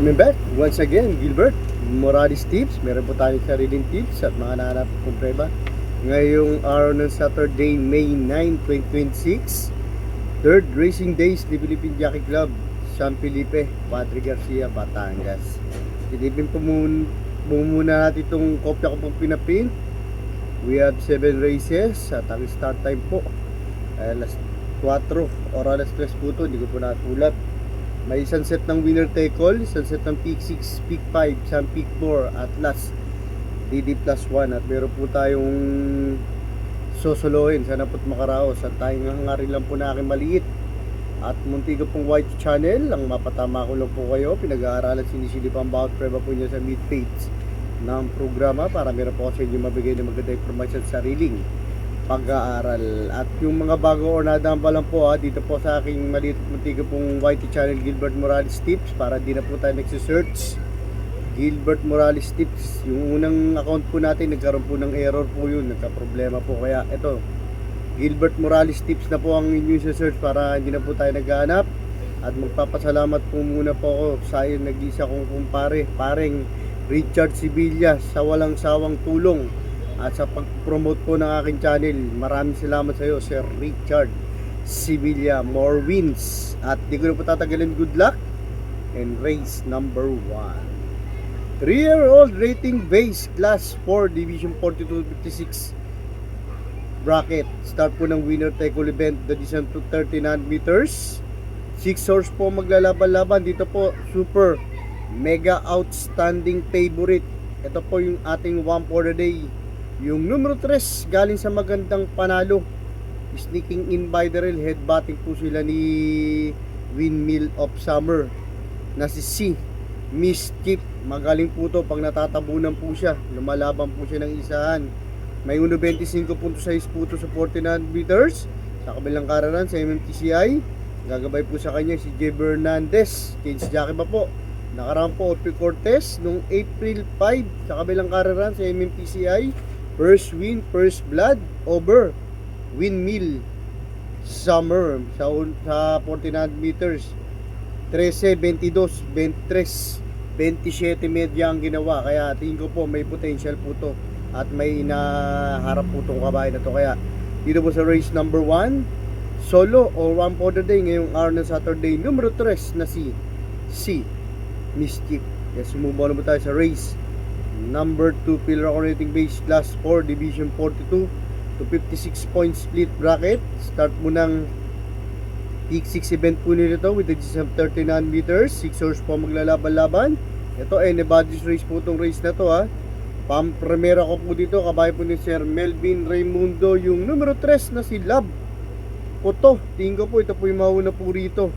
Coming back once again, Gilbert Morales Tips. Meron po tayong sariling tips at mga nahanap kong preba ngayong araw ng Saturday, May 9, 2026. Third Racing Days ni Philippine Jockey Club, San Felipe, Padre Garcia, Batangas. Silipin po muna natin itong kopya ko pong pinapin. We have 7 races at ang start time po alas 4 or alas 3 po ito, hindi ko po natulad. May isang set ng winner take all, isang set ng peak 6, peak 5, isang peak 4, Atlas, DD plus 1. At meron po tayong sosolohin, sana po't makaraos. At tayong hangarin lang po na aking maliit at munti ko pong white channel. Ang mapatama ko lang po kayo, pinag-aaralan sinisilip ang bawat preba po niya sa mid-page ng programa para meron po kasi inyo mabigay ng maganda information sa sariling pag-aaral. At yung mga bago or nadaan pa lang po dito po sa aking maliit muntiga pong YT channel, Gilbert Morales Tips, para di na po tayo nagsisearch Gilbert Morales Tips. Yung unang account po natin nagkaroon po ng error po yun, nagka-problema po, kaya ito Gilbert Morales Tips na po ang inyong search para hindi na po tayo naghahanap. At magpapasalamat po muna po ako sa nag-isa kong kumpare, pareng Richard Sibilla, sa walang sawang tulong at sa pag-promote po ng aking channel. Maraming salamat sa iyo, Sir Richard Sibilla. More wins. At di ko na po tatagalin, good luck and race number 1. 3-year-old rating base class 4 division 42-56 bracket. Start po ng winner take all event, the distance to 39 meters. 6 horse po maglalaban-laban dito po. Super mega outstanding favorite, ito po yung ating one for the day, yung numero 3 galing sa magandang panalo, sneaking in by the rail. Headbatting po sila ni Windmill of Summer na si C. Mischief. Magaling po to pag natatabunan po siya, lumalaban po siya ng isahan. May 1.25.6 po to sa 49 meters. Sa kabilang kararan sa MMTCI, gagabay po sa kanya si J. Bernandez. Change jockey pa po, nakaraan po Opi Cortez nung April 5 sa kabilang kararan sa MMTCI. First win, first blood over Windmill Summer sa 49 meters. 13, 22, 23, 27 media ang ginawa. Kaya tingin ko po may potential po to at may naharap po itong kabahay na to. Kaya dito po sa race number 1, solo or one for the day ngayong araw ng Saturday, numero 3 na si C. Mischief. Yes, sumubaw na po tayo sa race number 2, pillar rating base class 4 division 42 to 56 point split bracket. Start mo ng peak 6 event po nito with the distance of 39 meters. 6 horse po maglalaban-laban. Ito anybody's race po itong race na to Pampremera ko po dito, kabahay po ni Sir Melvin Raimundo, yung numero 3 na si Love Puto. Tingin ko po ito po yung mauna po rito.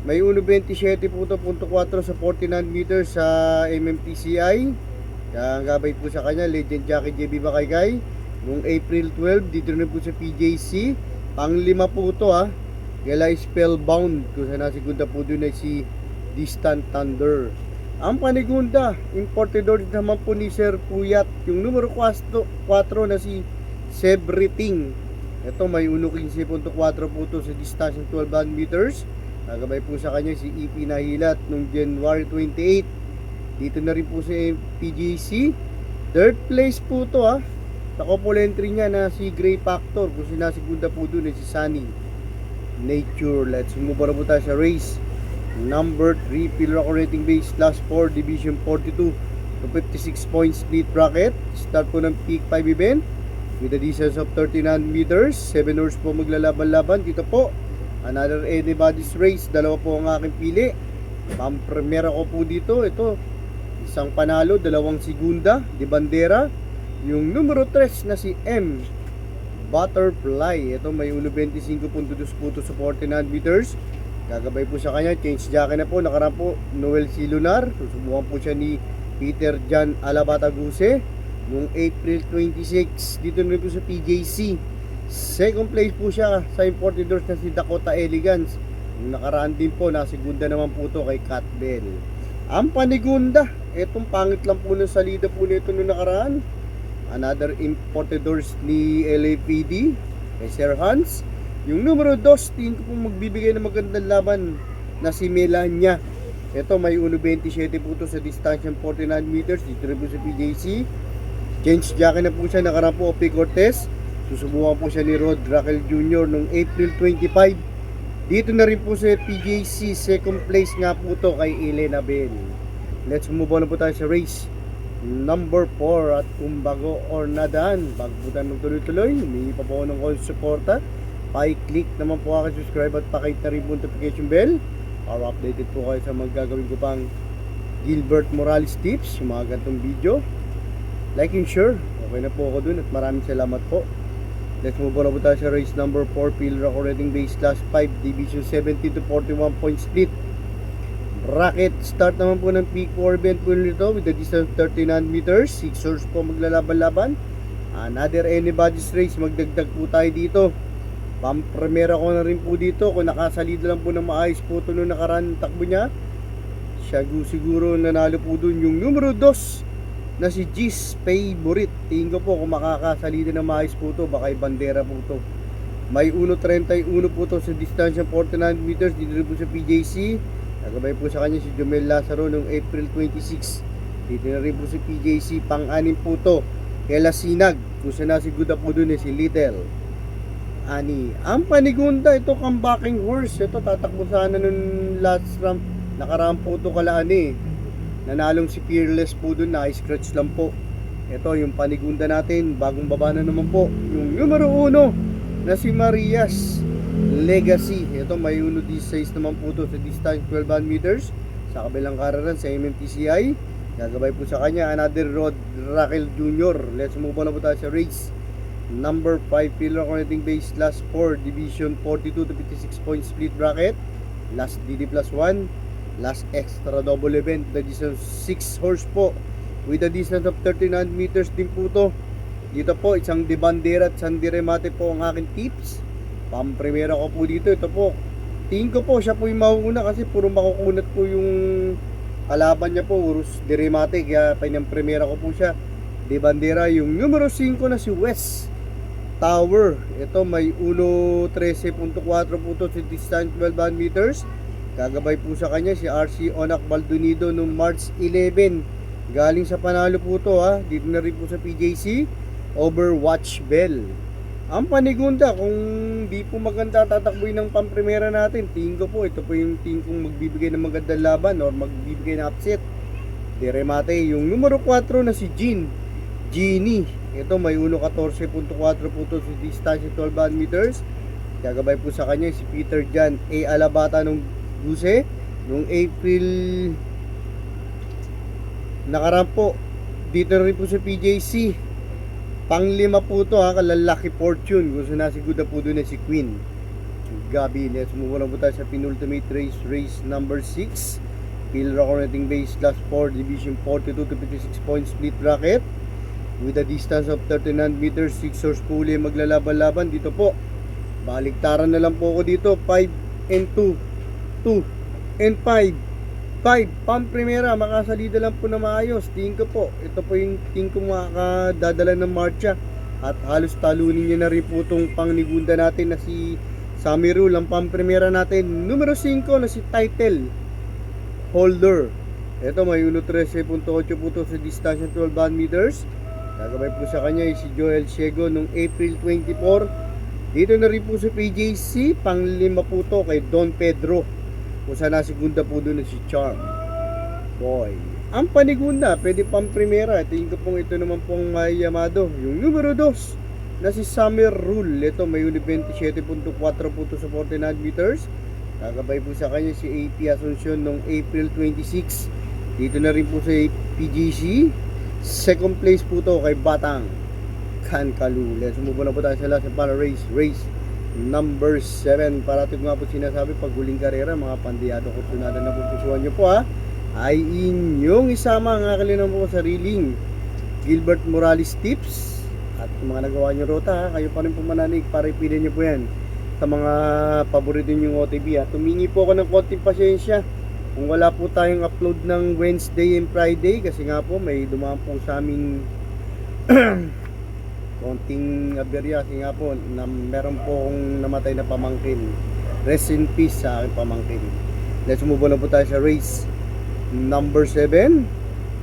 May 1.27 po ito, .4 sa 49 meters sa MMTCI. Kaya gabay po sa kanya Legend Jockey JB Bakaygay noong April 12. Dito na po sa PJC. Pang-5 po ito Gala Spellbound. Kung saan nasigunda po doon ay si Distant Thunder. Ang panigunda, importador naman po ni Sir Puyat, yung numero 4 na si Sebriting. Ito may 1.15.4 po ito sa distance ng 12 meters. Nagabay po sa kanya si EP Nahilat noong January 28. Dito na rin po sa PGC. Third place po ito sa couple entry niya na si Gray Factor. Kung sinasigunda po doon si Sunny Nature. Let's move on po tayo sa race number 3, pillar rating base class 4 division 42 to 56 point split bracket. Start po ng peak 5 event with a distance of 39 meters. 7 horse po maglalaban-laban dito po. Another anybody's race. Dalawa po ang aking pili. Pampremera ko po dito. Ito, isang panalo, dalawang segunda, di bandera. Yung numero 3 na si M. Butterfly. Ito may 1.25.2 puto sa 49 meters. Gagabay po sa kanya. Change jockey na po. Nakaraan po Noel C. Lunar. Susubukan po siya ni Peter Jan Alabataguse noong April 26. Dito na po sa PJC. Second place po siya sa importadors na si Dakota Elegance. Yung nakaraan din po, nasigunda naman po ito kay Cat Bell. Ang panigunda, etong pangit lang po ng salida po nito nung nakaraan. Another importadors ni LAPD kay Sir Hans. Yung numero 2, tingin ko po magbibigay ng magandang laban na si Melania Ito may 1.27 po ito sa distansyang 49 meters. Dito rin po sa PJC. Change jockey na po siya, nakaraan po Ope Cortez. Susubukan po siya ni Rod Raquel Jr. noong April 25. Dito na rin po sa PJC, second place nga po ito kay Elena Bell. Let's move on na po tayo sa race number 4 at kung bago or nadaan, bago po tayo magtuloy-tuloy, humingi pa po ako ng call suporta. Pa-click naman po ako subscribe at pakita na rin po notification bell para updated po kayo sa magagawin ko pang Gilbert Morales tips, yung mga ganitong video. Like and share, okay na po ako dun at maraming salamat po. Let's move on na po tayo sa race number 4, Pillar Ako Rating Base Class 5, Division 17 to 41 point split. Bracket, start naman po ng peak four event po nito with the distance 39 meters. 6 horse po maglalaban-laban. Another anybody's race, magdagdag po tayo dito. Pampremera ko na rin po dito. Kung nakasalid lang po ng maayos po ito nung nakaraan takbo niya, siya siguro nanalo po dun yung numero 2 na si G's Favorite. Tingin ko po kung makakasalida ng maayos po ito, baka bandera po ito. May 1.31 po ito sa distansya 49 meters. Dito rin po sa PJC. Nagabay po sa kanya si Jomel Lazaro noong April 26. Dito na rin po si PJC, pang-anim po ito. Kela Sinag, kung saan nasiguda po dun si Little Ani. Ang Panigunda, ito comebacking horse. Ito tatakbo sana nung last round. Nakaraan po ito kalaani. Nanalong si Fearless po dun, na-scratch lang po. Ito yung Panigunda natin, bagong baba na naman po. Yung numero 1 na si Marias Legacy. Ito may 1.16 naman po ito sa distance 12 meters sa kabilang kararan sa MMTCI. Gagabay po sa kanya another Rod Raquel Jr. Let's move on na po tayo sa race number 5, Pillar Connecting Base Class 4, Division 42 to 56 point split bracket. Last DD plus 1, last extra double event. The distance 6 horse po with a distance of 39 meters din po ito. Dito po isang de bandera at isang de remate po ang aking tips. Pampremera ko po dito. Ito po, tingin ko po siya po yung mauuna kasi puro makukunat po yung kalaban niya po, urus de remate. Kaya pinampremera ko po siya de bandera. Yung numero 5 na si West Tower. Ito may 1.13.4 po ito sa distance 12 meters. Gagabay po sa kanya si RC Onak Baldonido noong March 11. Galing sa panalo po ito ha. Dito na rin po sa PJC, Overwatch Bell. Ang Panigunda, kung di po maganda tatakboy ng pampremera natin, tingin ko po, ito po yung tingin kong magbibigay ng magandang laban or magbibigay ng upset. De remate, yung numero 4 na si Genie. Ito may 1.14.4 po ito sa distansya 12 meters. Gagabay po sa kanya si Peter Jan A. Alabata nung Guse, nung April nakaraan po. Dito rin po sa PJC. Pang-5 po ito ha, kalalaki Fortune. Gusto na siguro po doon na si Queen Gabi. Let's move on po tayo sa penultimate race, race number 6, Pillar Connecting Base Class 4, Division 42 to 56 point split bracket with a distance of 39 meters. 6 horse puli maglalaban-laban dito po. Baliktaran na lang po ako dito, 5 and 2 and 5. Pampremera, makasalida lang po na maayos. Tingin ko po, ito po yung tingin ko makakadadala ng marcha. At halos talunin niya na rin po itong Panigunda natin na si Sammy Rule. Ang pampremera natin, numero 5 na si Title Holder. Ito may 1.13.8 po ito sa distansya 12 meters. Gagabay po sa kanya si Joel Ciego noong April 24. Dito na rin po sa PJC, pang-5 po ito kay Don Pedro. Kung saan nasigunda po doon si Charm Boy. Ang Panigunda, pwede pang primera. Tingin ko pong ito naman pong may Yamado. Yung numero 2 na si Summer Rule. Ito may 27.4 po ito sa 49 meters. Gagabay po sa kanya si AP Asuncion noong April 26. Dito na rin po sa PGC. Second place po ito kay Batang Kankalu. Let's move on na po tayo sa last para race number 7. Parating nga po sinasabi pag huling karera, mga pandiyado ko tunada na pupusuan nyo po ha, ay inyong isama ang akalinaw po sariling Gilbert Morales tips. At mga nagawa nyo rota ha, kayo pa rin po mananig para ipili nyo po yan sa mga paborito nyo OTB ha. Tumingi po ako ng konting pasyensya kung wala po tayong upload ng Wednesday and Friday kasi nga po may dumaan po sa aming konting aberya kasi nga po na meron po akong namatay na pamangkin. Rest in peace sa aking pamangkin. Let's move on na po tayo sa race Number 7,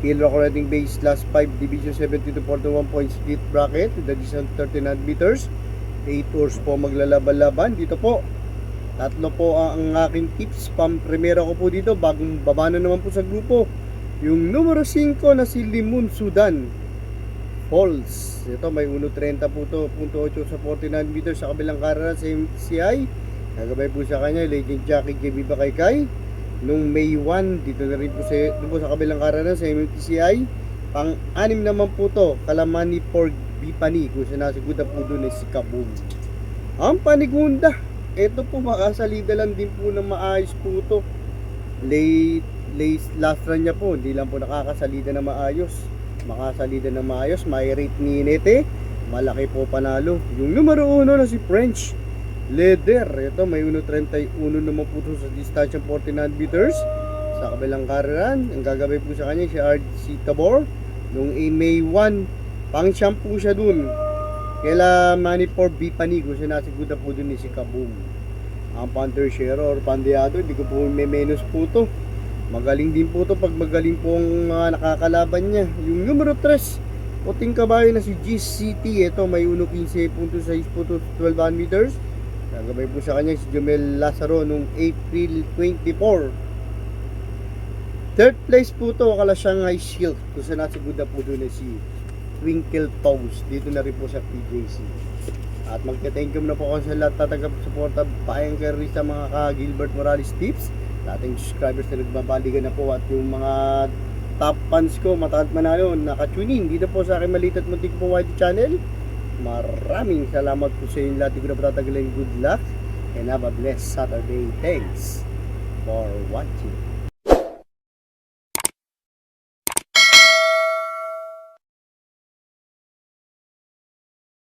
Kill Rating Base last 5 Division 70 to 41 points split bracket with the distance 39 meters. 8 hours po maglalaban-laban. Dito po, tatlo po ang aking tips. Primera ko po dito, bagong baba na naman po sa grupo. Yung numero 5 na si Limun Sudan Falls. Ito may 1.30 po to, 0.8 sa 49 meters sa kabilang karera sa MTCI. Nagabay po sa kanya, Legend Jackie JB Bakaykay. Nung May 1, dito na rin po sa kabilang karera sa MTCI. Pang-anim naman po to, Kalamani Pork Bipani, kung sinasiguda po doon ay si Kaboom. Ang panigunda, ito po makasalida lang din po ng maayos po to. Last run niya po, hindi lang po nakakasalida na maayos. Makasalida na maayos, may rate ni Nete, malaki po panalo. Yung numero 1 na si French Leather, ito may 1.31 naman po sa distansya 49 meters sa kabilang kararan. Ang gagawin po sa kanya si RC Tabor. Nung May 1, pang shampoo siya dun kaila Manny for Bipani, kung sinasiguda po dun ni si Kaboom. Ang Panther Share or Pandeado, hindi ko po may menos po to. Magaling din po to pag magaling po ang mga nakakalaban niya. Yung numero 3, puting kabayo na si GCT, ito may 1.15.6 po to 12 meters. Nagabay po sa kanya si Jomel Lazaro nung April 24. Third place po to, akala Shanghai Shield, kung saan nasiguda po doon na si Twinkle Toes. Dito na rin po sa PJC. At magka-thank you na po ako sa lahat tatagap-suporta paayang kayo sa mga ka-Gilbert Morales tips. Ating subscribers na nagbabaligan na po at yung mga top fans ko, matakat manalo, naka-tune in dito po sa aking maliit at muntik po YT channel. Maraming salamat po sa inyo lahat. Hindi ko na patatagalin. Good luck and have a blessed Saturday. Thanks for watching.